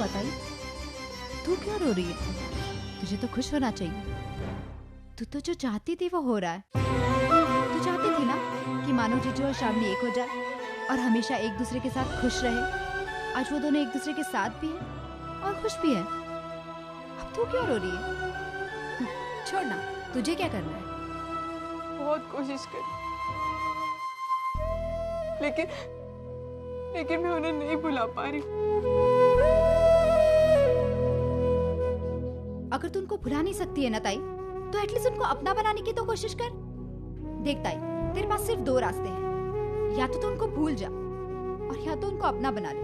हुआ ताई? तू क्यों रो रही है? तुझे तो खुश होना चाहिए। तू तो जो चाहती थी वो हो रहा है। तू चाहती थी ना कि मानो जीजू और श्रावणी एक हो जाए और हमेशा एक दूसरे के साथ खुश रहे। आज वो दोनों एक दूसरे के साथ भी हैं और खुश भी हैं। अब तू क्यों रो रही है? छोड़ ना, तुझे क्या करना है? बहुत कोशिश करी, लेकिन मैं उन्हें नहीं भुला पा रही। अगर तू उनको भुला नहीं सकती है ना ताई, तो एटलीस्ट उनको अपना बनाने की तो कोशिश कर। देख ताई, तेरे पास सिर्फ दो रास्ते हैं, या तो तू उनको भूल जा और या तो उनको अपना बना ले।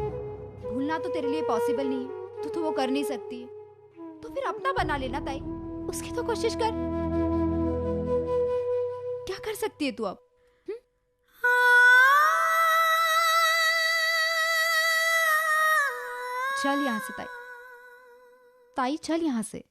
भूलना तो तेरे लिए पॉसिबल नहीं है, तो वो कर नहीं सकती है, तो फिर अपना बना लेना ताई। उसकी तो कोशिश कर। क्या कर सकती है तू अब? चल यहाँ से ताई, ताई चल यहाँ से।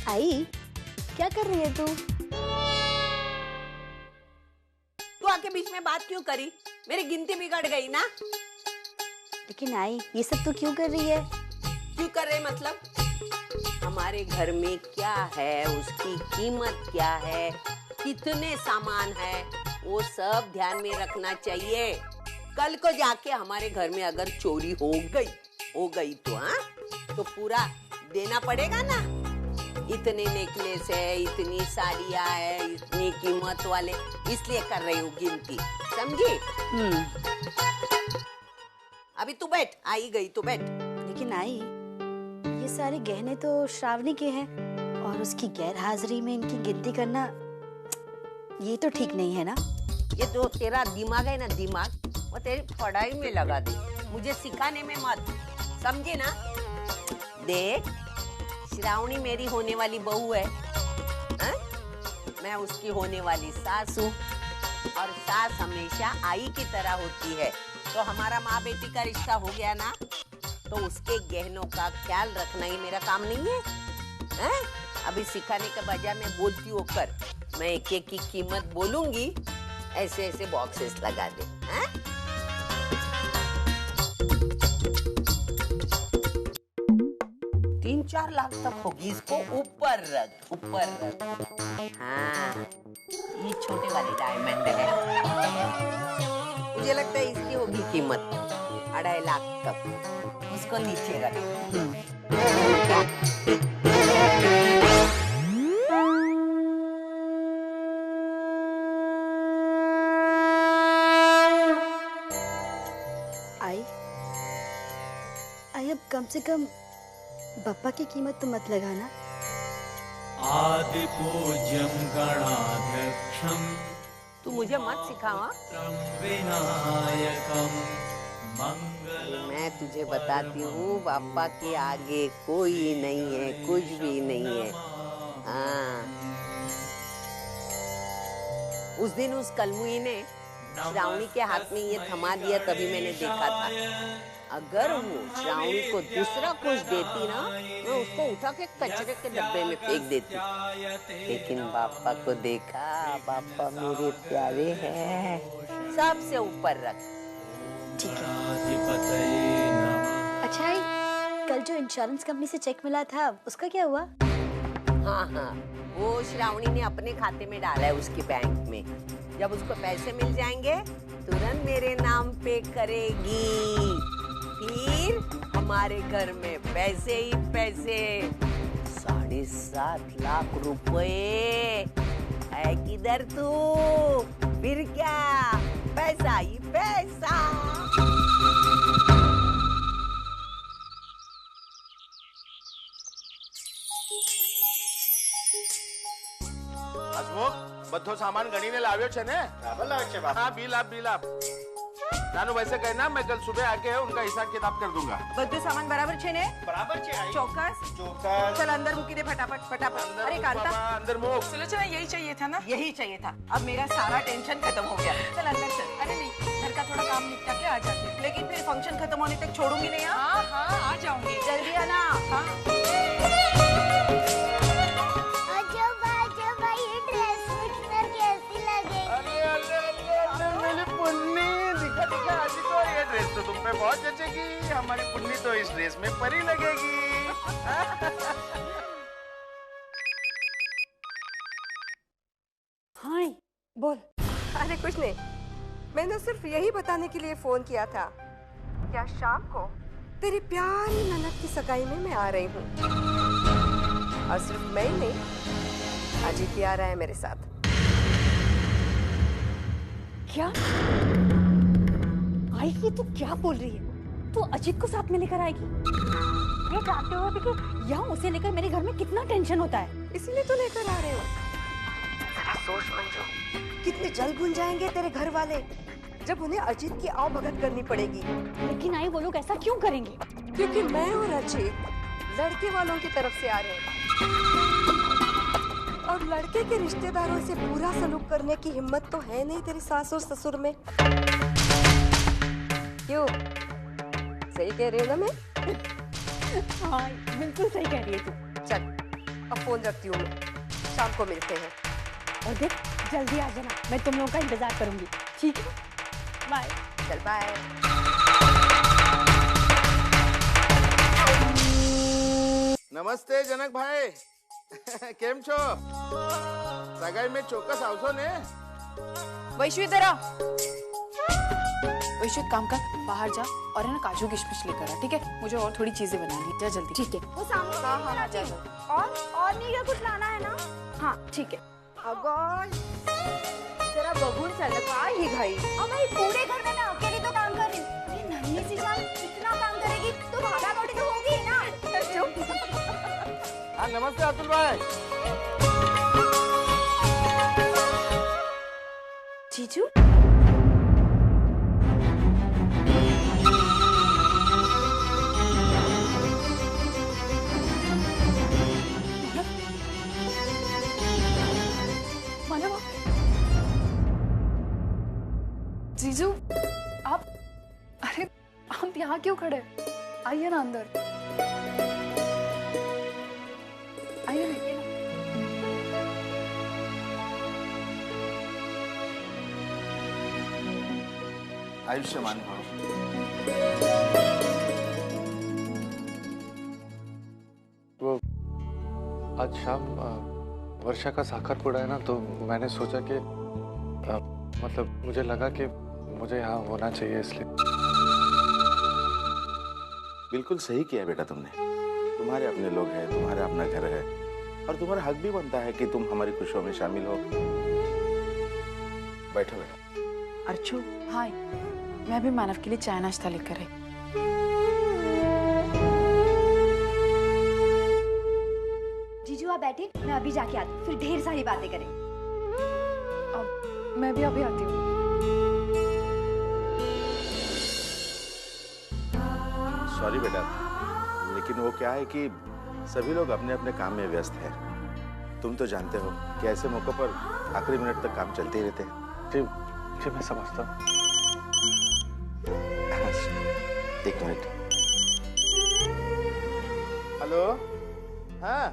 आई, क्या कर रही है तू? तू आके बीच में बात क्यों करी? मेरी गिनती बिगड़ गई ना। लेकिन आई, ये सब तू क्यों कर रही है? क्यों कर रहे मतलब? हमारे घर में क्या है, उसकी कीमत क्या है, कितने सामान है, वो सब ध्यान में रखना चाहिए। कल को जाके हमारे घर में अगर चोरी हो गई तो हाँ, तो पूरा देना पड़ेगा ना। इतने नेकलेस है, इतनी साड़ियाँ है, इतनी कीमत वाले, इसलिए कर रही हूँ गिनती, समझी? अभी तू बैठ, आई गई तू बैठ। लेकिन आई, ये सारे गहने तो श्रावणी के हैं और उसकी गैर हाजिरी में इनकी गिनती करना, ये तो ठीक नहीं है ना। ये जो तेरा दिमाग है ना, दिमाग वो तेरी पढ़ाई में लगा दे, मुझे सिखाने में मत, समझे ना? देख, श्रावणी मेरी होने वाली बहू है, हा? मैं उसकी होने वाली सास हूँ और सास हमेशा आई की तरह होती है। तो हमारा माँ बेटी का रिश्ता हो गया ना, तो उसके गहनों का ख्याल रखना ही मेरा काम नहीं है, हा? अभी सिखाने के बजाय मैं बोलती होकर मैं एक एक की कीमत बोलूंगी, ऐसे ऐसे बॉक्सेस लगा दे। हा? 3-4 लाख तक होगी, इसको ऊपर रख। हाँ, ये छोटे वाले डायमंड है, मुझे लगता है इसकी होगी कीमत 2.5 लाख तक, उसको नीचे रख। आई अब कम से कम बप्पा की कीमत तो मत लगाना। आदि पूज्यं गणाध्यक्षं तू मुझे मत सिखावा, विनायकं मंगलम। मैं तुझे बताती हूँ, बापा के आगे कोई नहीं है, कुछ भी नहीं है। हाँ, उस दिन उस कलमुई ने श्रावणी के हाथ में ये थमा दिया, तभी मैंने देखा था। अगर वो श्रावणी को दूसरा कुछ देती ना, मैं उसको उठा के कचरे के डब्बे में फेंक देती। लेकिन बापा को देखा, बापा मेरे प्यारे हैं, सबसे ऊपर रख। ठीक है। अच्छा आई, कल जो इंश्योरेंस कंपनी से चेक मिला था, उसका क्या हुआ? हाँ, वो श्रावणी ने अपने खाते में डाला है उसके बैंक में। जब उसको पैसे मिल जाएंगे, तुरंत मेरे नाम पे करेगी। फिर हमारे घर में पैसे ही पैसे। 7.5 लाख रुपए है किधर तू? फिर क्या, पैसा ही पैसा। હસમુખ, બધો સામાન ગણીને લાવ્યો છે ને? બરાબર લાવ્યો છે બાપ. હા, બિલ આપ. जानू वैसे कहना, मैं कल सुबह आके उनका हिसाब किताब कर दूंगा। બધું સામાન બરાબર છે ને? बराबर છે आई। ચોક્કસ? चौकस। चल अंदर मूकी दे फटाफट फटाफट। अरे कांता, अंदर मुक। सुलोचना यही चाहिए था ना? यही चाहिए था। अब मेरा सारा टेंशन खत्म हो गया। चल अंदर चल। अरे नहीं, घर का थोड़ा काम निपटा के आ जाते। लेकिन फिर फंक्शन खत्म होने तक छोड़ूंगी नहीं। हाँ हाँ हाँ आ जाऊंगी। जल्दी आना। हाँ ये ड्रेस में कितनी कैसी लगेगी? अरे अरे अरे अरे मेरी पुन्नी, दिखा दिखा आज को ये ड्रेस तो तुम पे बहुत जचेगी। हमारी पुन्नी तो इस ड्रेस में परी लगेगी। हाँ बोल। अरे कुछ नहीं, मैंने सिर्फ यही बताने के लिए फोन किया था, क्या शाम को तेरी प्यारी ननद की सगाई में मैं आ रही हूँ। और सिर्फ मैं ही नहीं, अजीत भी आ रहा है मेरे साथ। क्या आई? ये तू क्या बोल रही है? तू अजीत को साथ में लेकर आएगी? ये जानते हुए भी कि यहाँ उसे लेकर मेरे घर में कितना टेंशन होता है। इसीलिए तो लेकर आ रहे हो। जरा सोच मंजू, कितने जल भूल जाएंगे तेरे घर वाले जब उन्हें अजीत की आवभगत करनी पड़ेगी। लेकिन आई वो लोग ऐसा क्यों करेंगे? क्योंकि मैं और अजीत लड़के वालों की तरफ से आ रहे हैं और लड़के के रिश्तेदारों से बुरा सलूक करने की हिम्मत तो है नहीं तेरी सास और ससुर में। क्यों, सही कह रही हूँ ना मैं? हाँ बिल्कुल सही कह रही है तू। चल अब फोन रखती हूँ मैं, शाम को मिलते हैं। और देख जल्दी आ जाना, मैं तुम लोगों का इंतजार करूंगी। ठीक है, बाय। चल बाय। नमस्ते जनक भाई। केम छो? सगाई में चौकस आवशो ने? वैशु इधर आ। वैशु एक काम कर, बाहर जा और है ना काजू किशमिश लेकर आ, ठीक है? मुझे और थोड़ी चीजें बनानी है, जा जल्दी। ठीक है। वो सामने हाँ हाँ हाँ जा जा। और नहीं क्या कुछ लाना है ना? हाँ ठीक है। अगं जरा बघून चल, काय ही घाई? अब भाई पूरे घर में मैं अकेली तो काम कर रही हूँ। ये नन्ही सी जान इतना काम करेगी तो भागा दौड़ी तो होगी ही ना। हाँ नमस्ते अतुल भाई। जीजू जीजू आप, अरे आप यहाँ क्यों खड़े? आइए ना अंदर, आइए ना। आयुष्मान भव। वो आज शाम वर्षा का साक्षात्कार है ना, तो मैंने सोचा कि मतलब मुझे लगा कि मुझे यहाँ होना चाहिए, इसलिए। बिल्कुल सही किया बेटा तुमने। तुम्हारे अपने लोग हैं, तुम्हारा अपना घर है और तुम्हारा हक भी बनता है कि तुम हमारी खुशियों में शामिल हो। बैठो बेटा। अर्चू हाय, मैं भी मानव के लिए चाय नाश्ता लेकर आई। जीजू आप बैठे, मैं अभी जाके आती हूँ, फिर ढेर सारी बातें करें। अब मैं भी अभी आती हूँ। सॉरी बेटा, लेकिन वो क्या है कि सभी लोग अपने अपने काम में व्यस्त हैं। तुम तो जानते हो कि ऐसे मौकों पर आखिरी मिनट तक काम चलते ही रहते हैं। जी मैं समझता हूँ। एक मिनट। हेलो, हाँ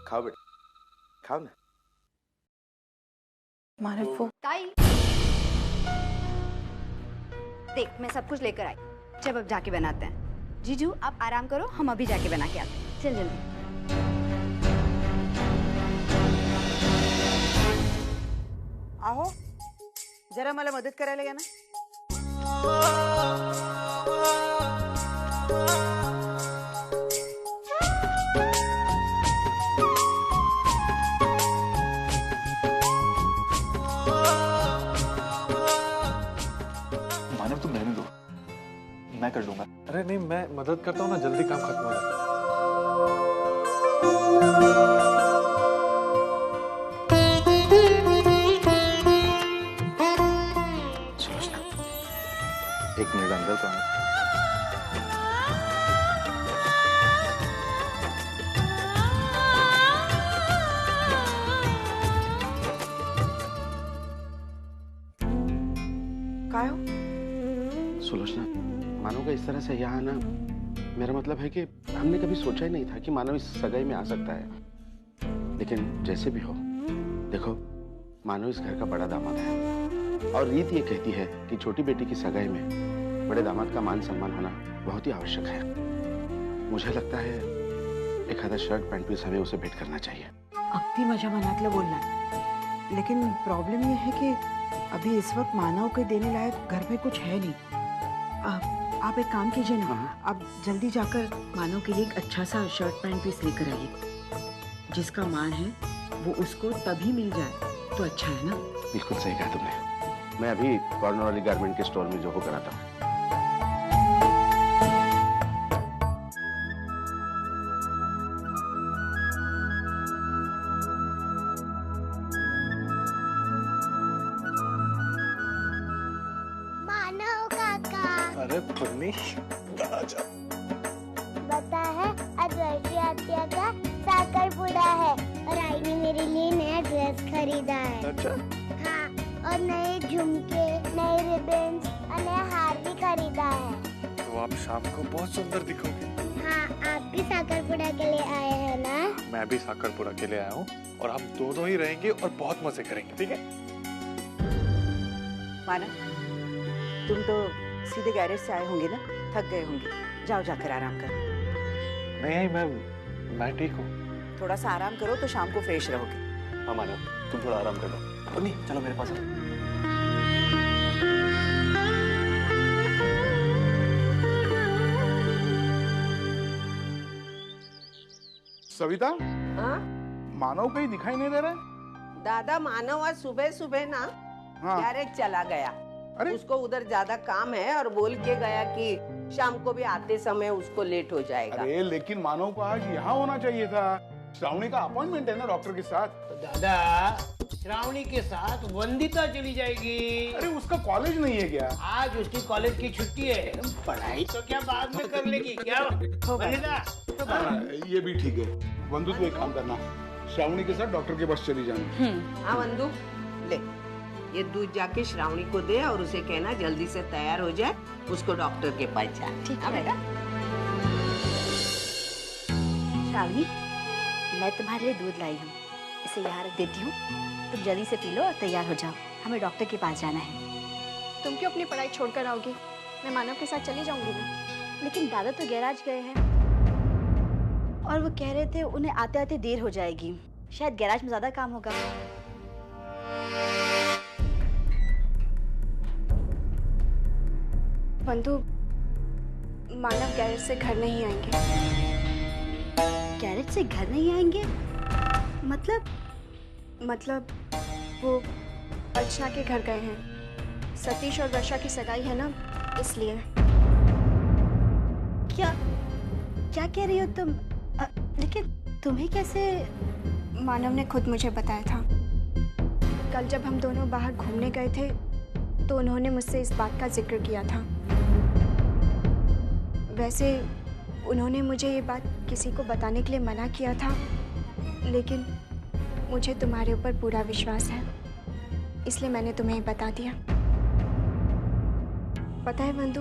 खाओ बेटा, खाओ ना। मानव वो ताई देख, मैं सब कुछ लेकर आई, जब अब जाके बनाते हैं। जीजू आप आराम करो, हम अभी जाके बना के आते हैं। चल जल्दी। आहो जरा मला मदत करायला या ना। मैं कर लूंगा। अरे नहीं, मैं मदद करता हूँ ना, जल्दी काम खत्म हो जाए। एक मिनट अंदर तो आए। काय हो? सुलोचना, मानव का इस तरह से यहाँ आना, मेरा मतलब है कि हमने कभी सोचा ही नहीं था कि मानव इस सगाई में आ सकता है। लेकिन जैसे भी हो, देखो मानव इस घर का बड़ा दामाद है और रीत ये कहती है कि छोटी बेटी की सगाई में बड़े दामाद का मान सम्मान होना बहुत ही आवश्यक है। मुझे लगता है एक आधा शर्ट पैंट पीस हमें उसे भेंट करना चाहिए। अगदी माझ्या मनातलं बोलला, लेकिन प्रॉब्लम ये है कि अभी इस वक्त मानव के देने लायक घर में कुछ है नहीं। आप एक काम कीजिए ना, आप जल्दी जाकर मानव के लिए एक अच्छा सा शर्ट पैंट पीस लेकर आइए। जिसका मान है वो उसको तभी मिल जाए तो अच्छा है ना। बिल्कुल सही कहा तुमने। मैं अभी कॉर्नर वाली गारमेंट के स्टोर में जो होकर आता हूँ। अरे पुन्नी, आजा। पता है आज वर्षी आत्या का साकरपुड़ा है और आई ने मेरे लिए नया ड्रेस खरीदा है। अच्छा? हाँ, और नए झुमके, नए रिबन्स और नया हार भी खरीदा है। तो आप शाम को बहुत सुंदर दिखोगे। हाँ, आप भी साकरपुड़ा के लिए आए हैं ना? मैं भी साकरपुड़ा के लिए आया हूँ और हम दोनों ही रहेंगे और बहुत मजे करेंगे, ठीक है? मानव, तुम तो सीधे गैरेज से आए होंगे ना, थक गए होंगे। जाओ जाकर आराम करो। नहीं, मैं ठीक हूँ। थोड़ा सा आराम करो तो शाम को फ्रेश रहोगे। हाँ मानव, तुम थोड़ा आराम कर लो। पुन्नी, चलो मेरे पास आओ। सविता, हाँ? मानव कहीं दिखाई नहीं दे रहा है? दादा, मानव आज सुबह सुबह ना गैरेज चला गया। उसको उधर ज्यादा काम है और बोल के गया कि शाम को भी आते समय उसको लेट हो जाएगा। अरे लेकिन मानव को आज यहाँ होना चाहिए था। श्रावणी का अपॉइंटमेंट है ना डॉक्टर के साथ। तो दादा, श्रावणी के साथ वंदिता चली जाएगी। अरे उसका कॉलेज नहीं है क्या? आज उसकी कॉलेज की छुट्टी है, पढ़ाई तो क्या बाद में कर लेगी क्या वंदिता? ये भी ठीक है। वंदु, तू एक काम करना, श्रावणी के साथ डॉक्टर के पास चली जाना। हाँ वंदु, ले ये दूध जाके श्रावणी को दे और उसे कहना जल्दी से तैयार हो जाए, उसको डॉक्टर के पास जाए। ठीक है बेटा। श्रावणी, मैं तुम्हारे लिए दूध लाई हूँ, इसे यहाँ रख देती हूँ। तुम जल्दी से पी लो और तैयार हो जाओ, हमें डॉक्टर के पास जाना है। तुम क्यों अपनी पढ़ाई छोड़कर आओगी? मैं मानव के साथ चली जाऊंगी ना। लेकिन दादा तो गैराज गए हैं और वो कह रहे थे उन्हें आते आते देर हो जाएगी। शायद गैराज में ज्यादा काम होगा। बंधु, मानव गैरेज से घर नहीं आएंगे। गैरेज से घर नहीं आएंगे? मतलब वो अर्चना के घर गए हैं। सतीश और वर्षा की सगाई है ना, इसलिए। क्या कह रही हो तुम? लेकिन तुम्हें कैसे? मानव ने खुद मुझे बताया था। कल जब हम दोनों बाहर घूमने गए थे तो उन्होंने मुझसे इस बात का जिक्र किया था। वैसे उन्होंने मुझे ये बात किसी को बताने के लिए मना किया था, लेकिन मुझे तुम्हारे ऊपर पूरा विश्वास है, इसलिए मैंने तुम्हें बता दिया। पता है बंधु,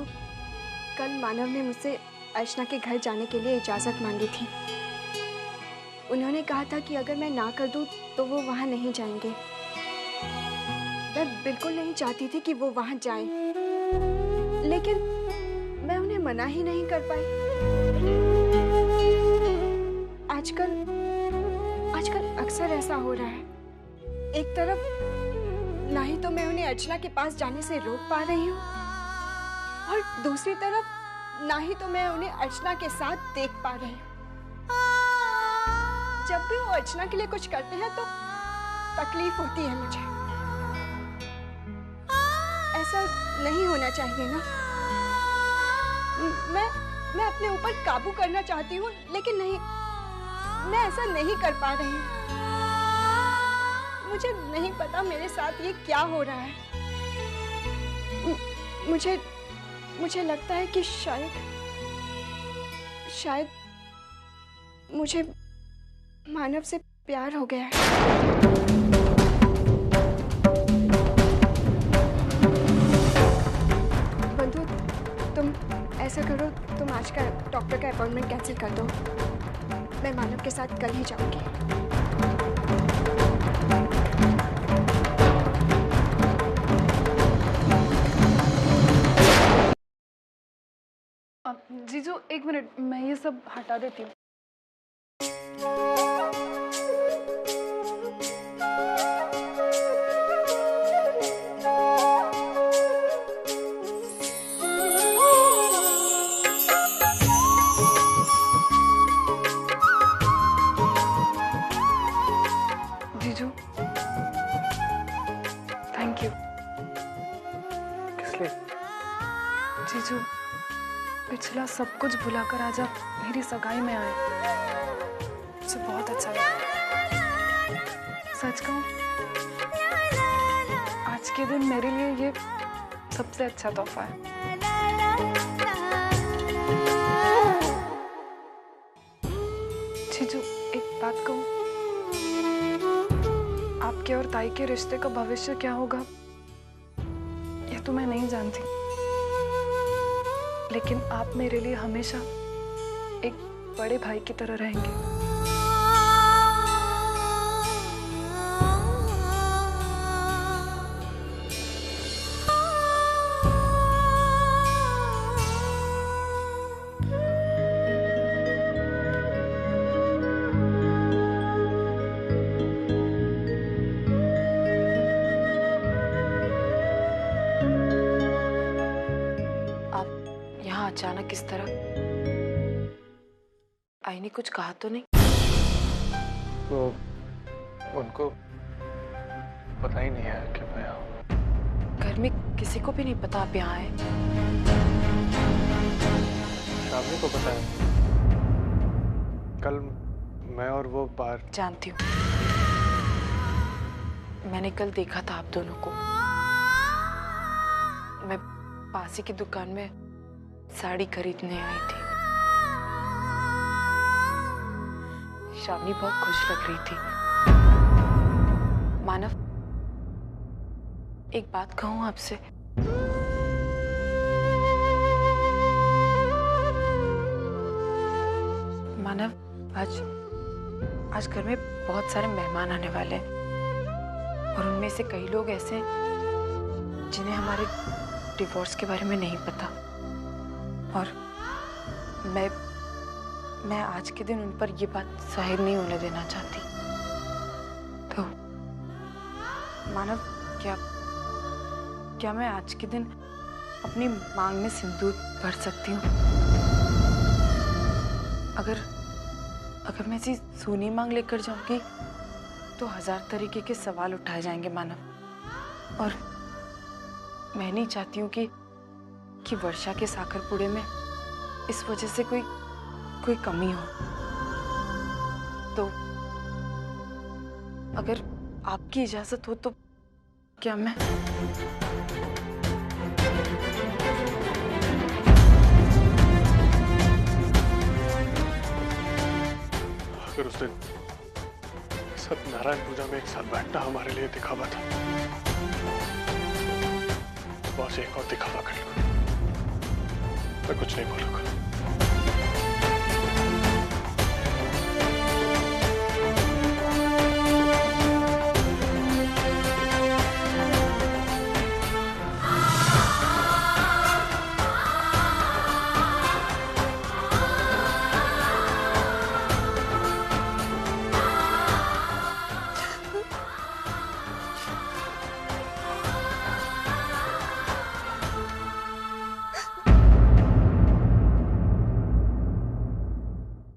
कल मानव ने मुझसे अर्चना के घर जाने के लिए इजाज़त मांगी थी। उन्होंने कहा था कि अगर मैं ना कर दूं तो वो वहाँ नहीं जाएंगे। मैं बिल्कुल नहीं चाहती थी कि वो वहाँ जाएं, लेकिन मैं उन्हें मना ही नहीं कर पाई। आजकल अक्सर ऐसा हो रहा है। एक तरफ ना ही तो मैं उन्हें अर्चना के पास जाने से रोक पा रही हूँ और दूसरी तरफ ना ही तो मैं उन्हें अर्चना के साथ देख पा रही हूँ। जब भी वो अर्चना के लिए कुछ करते हैं तो तकलीफ होती है मुझे। ऐसा नहीं होना चाहिए ना। मैं अपने ऊपर काबू करना चाहती हूँ, लेकिन नहीं, मैं ऐसा नहीं कर पा रही हूँ। मुझे नहीं पता मेरे साथ ये क्या हो रहा है। मुझे लगता है कि शायद मुझे मानव से प्यार हो गया है। बंधु, तुम ऐसा करो, तुम आज का डॉक्टर का अपॉइंटमेंट कैंसिल कर दो। मैं मानव के साथ कल ही जाऊंगी। जीजू एक मिनट, मैं ये सब हटा देती हूँ। जीजू थैंक यू। किस लिए? जीजू पिछला सब कुछ भुलाकर आज आप मेरी सगाई में आए, मुझे बहुत अच्छा लगा। सच कहूं, आज के दिन मेरे लिए ये सबसे अच्छा तोहफा है। जीजू एक बात कहूं, आपके और ताई के रिश्ते का भविष्य क्या होगा ये तो मैं नहीं जानती, लेकिन आप मेरे लिए हमेशा एक बड़े भाई की तरह रहेंगे। अचानक किस तरह? आई ने कुछ कहा तो नहीं? वो उनको पता ही नहीं है कि मैं यहाँ। घर में किसी को भी नहीं पता आप यहाँ आए? शामली को पता है। कल मैं और वो बाहर। जानती हूँ, मैंने कल देखा था आप दोनों को। मैं पास ही की दुकान में साड़ी खरीदने आई थी। शामली बहुत खुश लग रही थी। मानव, एक बात कहूं आपसे? मानव, आज घर में बहुत सारे मेहमान आने वाले हैं और उनमें से कई लोग ऐसे हैं जिन्हें हमारे डिवोर्स के बारे में नहीं पता, और मैं आज के दिन उन पर ये बात जाहिर नहीं होने देना चाहती। तो मानव, क्या मैं आज के दिन अपनी मांग में सिंदूर भर सकती हूँ? अगर मैं ऐसी सोनी मांग लेकर जाऊंगी तो 1000 तरीके के सवाल उठाए जाएंगे मानव, और मैं नहीं चाहती हूँ कि वर्षा के साखरपुड़े में इस वजह से कोई कमी हो। तो अगर आपकी इजाजत हो तो क्या मैं अगर उस दिन सत्यनारायण पूजा में एक साथ बैठना हमारे लिए दिखावा था, बस एक और दिखावा कर लो। मैं कुछ नहीं बोलूंगा।